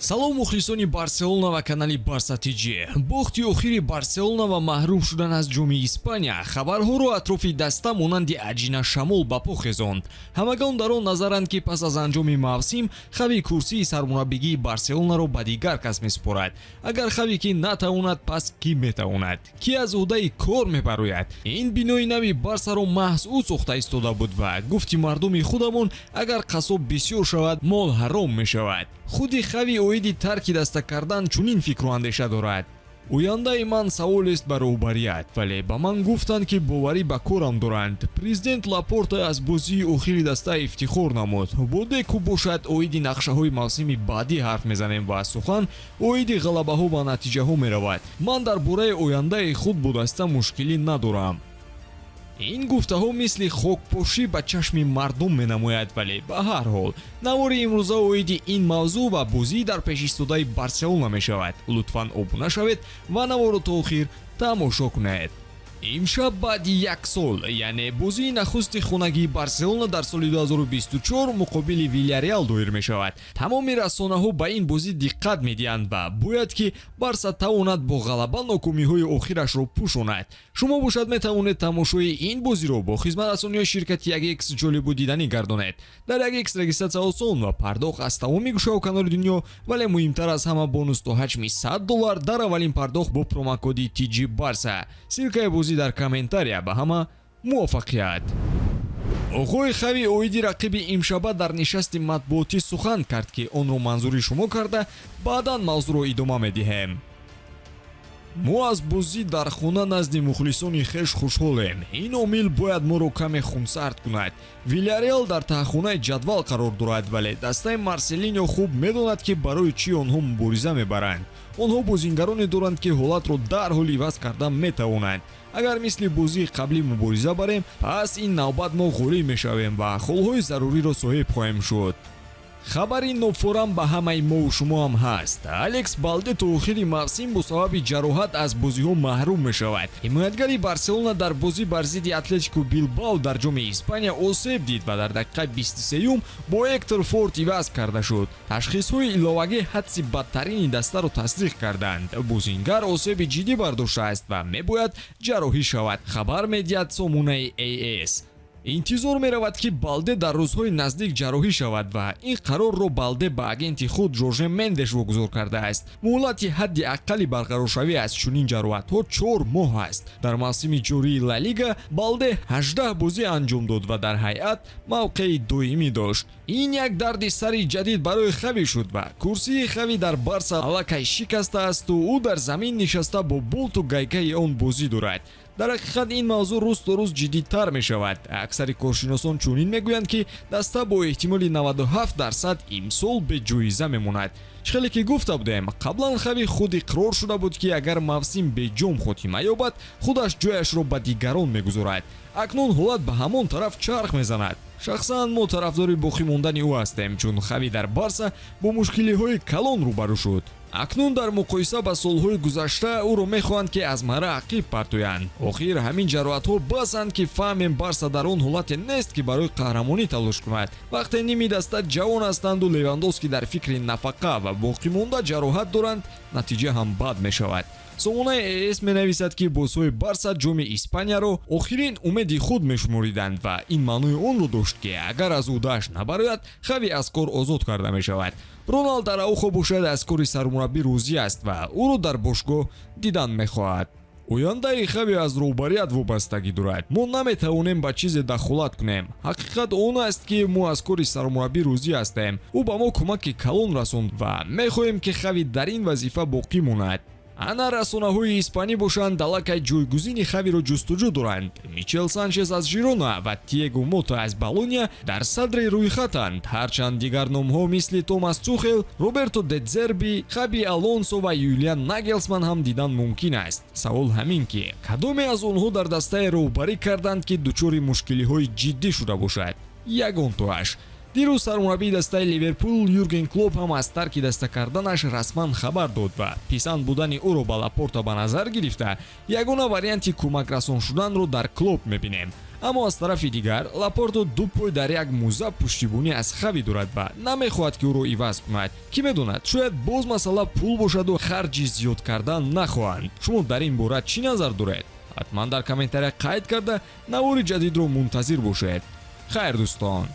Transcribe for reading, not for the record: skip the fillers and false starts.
салом мухлисони Барселона ва канали Барса ТЖ. Бохти охири Барселона ва маҳрум шудан аз ҷоми Испания хабарҳоро атрофи даста монанди аҷина шамол ба пӯ хезонд. Ҳамагон дар он назаранд ки пас аз анҷоми мавсим хави курсии сармураббигии Барселонаро ба дигар кас месупорад. Агар хави ки натавонад, пас ки метавонад? Ки аз уҳдаи кор мебарояд? Ин бинои нави Барсаро маҳз ӯ сохта истода буд ва гуфти мардуми худамон агар қасоб бисёр шавад, мол ҳаром мешавад. Худи хави оиди тарки даста кардан чунин фикру андеша дорад. Ояндаи ман саволест ба роҳбарият, вале ба ман гуфтанд ки боварӣ ба корам доранд. Президент Лапорта аз бозии охири даста ифтихор намуд. Боде ку бошад оиди нақшаҳои мавсими баъдӣ ҳарф мезанем ва сухан оиди ғалабаҳо ва натиҷаҳо меравад. Ман дар бораи ояндаи худ бо даста мушкилӣ надорам. ин гуфтаҳо мисли хокпошӣ ба чашми мардум менамояд, вале ба ҳар ҳол навори имрӯза оиди ин мавзӯъ ва бозии дар пешистодаи Барселона мешавад. Лутфан обуна шавед ва наворо то охир тамошо кунед. имшаб баъди як сол, яъне бозии нахусти хонагии Барселона дар соли 2024 муқобили Вильяреал доир мешавад. Тамоми расонаҳо ба ин бозӣ диққат медиҳанд ва бояд ки Барса тавонад бо ғалаба нокомиҳои охирашро пӯшонад. шумо бошад метавонед тамошои ин бозиро бо хизматрасониҳои ширкати 1x ҷолибу диданӣ гардонед. Дар 1x регистратсия осон ва пардохт аз тамоми гӯшаҳо канори дунё, вале муҳимтар аз ҳама бонус то ҳаҷми $100 дар аввалин пардохт бо промокоди TG Barsa. Силкаи бозӣ дар комментария. Ба ҳама муваффақият. оғои хави оиди рақиби имшаба дар нишасти матбуотӣ сухан кард ки онро манзури шумо карда баъдан мавзӯъро идома медиҳем. мо аз бозӣ дар хона назди мухлисони хеш хушҳолем. ин омил бояд моро каме хунсард кунад. Вильяреал дар таҳхонаи ҷадвал қарор дорад, вале дастаи Марселиньо хуб медонад ки барои чӣ онҳо мубориза мебаранд. онҳо бозингароне доранд ки ҳолатро дарҳол иваз карда метавонанд. агар мисли бозии қаблӣ мубориза барем, пас ин навбат мо ғолиб мешавем ва холҳои заруриро соҳиб хоҳем шуд. хабари нофорам ба ҳамаи мо шумо ҳам ҳаст. Алекс Балде то охири мавсим бо сабаби ҷароҳат аз бозиҳо маҳрум мешавад. ҳимоятгари Барселона дар бозӣ бар зидди Атлетико Билбао дар ҷоми Испания осеб дид ва дар дақиқаи 23 бо Эктор Форт иваз карда шуд. ташхисҳои иловагӣ ҳадси бадтарини дастаро тасдиқ карданд. бозингар осеби ҷиддӣ бардоштааст ва мебояд ҷарроҳӣ шавад. хабар медиҳад сомонаи AS. интизор меравад ки Балде дар рӯзҳои наздик ҷарроҳӣ шавад ва ин қарорро Балде ба агенти худ Жорже Мендеш вогузор кардааст. муҳлати ҳадди аққали барқароршавӣ аз чунин ҷароҳатҳо 4 моҳ аст. дар мавсими ҷории Ла Лига Балде 18 бозӣ анҷом дод ва дар ҳайат мавқеи доимӣ дошт. ин як дарди сари ҷадид барои хави шуд ва курсии хави дар Барса аллакай шикастаасту ӯ дар замин нишаста бо болту гайкаи он бозӣ дорад. дар ҳақиқат ин мавзӯъ рӯз то рӯз ҷиддитар мешавад. аксари коршиносон чунин мегӯянд ки даста бо эҳтимоли 97% имсол беҷоиза мемонад. хеле ки гуфта будем, қаблан хави худ иқрор шуда буд ки агар мавсим беҷом хотима ёбад, худаш ҷояшро ба дигарон мегузорад. акнун ҳолат ба ҳамон тараф чарх мезанад. шахсан мо тарафдори боқӣ мондани ӯ ҳастем, чун хави дар Барса бо мушкилиҳои калон рӯбарӯ шуд. акнун дар муқоиса ба солҳои гузашта ӯро мехоҳанд ки аз мара ақиб партоянд. охир ҳамин ҷароҳатҳо басанд ки фаҳмем Барса дар он ҳолате нест ки барои қаҳрамонӣ талош кунад. вақте ними даста ҷавон ҳастанду Левандовски дар фикри нафақа ва боқӣ монда ҷароҳат доранд, натиҷа ҳам бад мешавад. сомонаи AS менависад ки бозҳои Барса ҷоми Испанияро охирин умеди худ мешумориданд ва ин маънои онро дошт ки агар аз уҳдааш набарояд, хави аз кор озод карда мешавад. Роналд Араухо бошад аз кори сармураббӣ розӣ аст ва ӯро дар бошгоҳ дидан мехоҳад. ояндаи хави аз роҳбарият вобастагӣ дорад. мо наметавонем ба чизе дахолат кунем. ҳақиқат он аст ки мо аз кори сармураббӣ розӣ ҳастем. ӯ ба мо кӯмаки калон расонд ва мехоҳем ки хави дар ин вазифа боқӣ монад. ана расонаҳои испанӣ бошанд аллакай ҷойгузини хавиро ҷустуҷӯ доранд. Мичел Санчес аз Жирона ва Тиего Мота аз Болония дар садри рӯйхатанд, ҳарчанд дигар номҳо мисли Томас Тухел, Роберто Де Зерби, Хаби Алонсо ва Юлиан Нагелсман ҳам дидан мумкин аст. савол ҳамин ки кадоме аз онҳо дар дастаи роҳбарӣ карданд ки дучори мушкилиҳои ҷиддӣ шуда бошад? ягон тоаш. дирӯз сармураббии дастаи Ливерпул Юрген Клоп ҳам аз тарки даста карданаш расман хабар дод ва писанд будани ӯро ба Лапорта ба назар гирифта ягона варианти кӯмакрасон шуданро дар Клоп мебинем. аммо аз тарафи дигар Лапорту ду пой дар як муза пуштибонӣ аз хави дорад ва намехоҳад ки ӯро иваз кунад. Кӣ медонад, шояд боз масъала пул бошаду харҷи зиёд кардан нахоҳанд. Шумо дар ин бора чӣ назар доред? ҳатман дар комментария қайд карда навори ҷадидро мунтазир бошед. хайр дӯстон.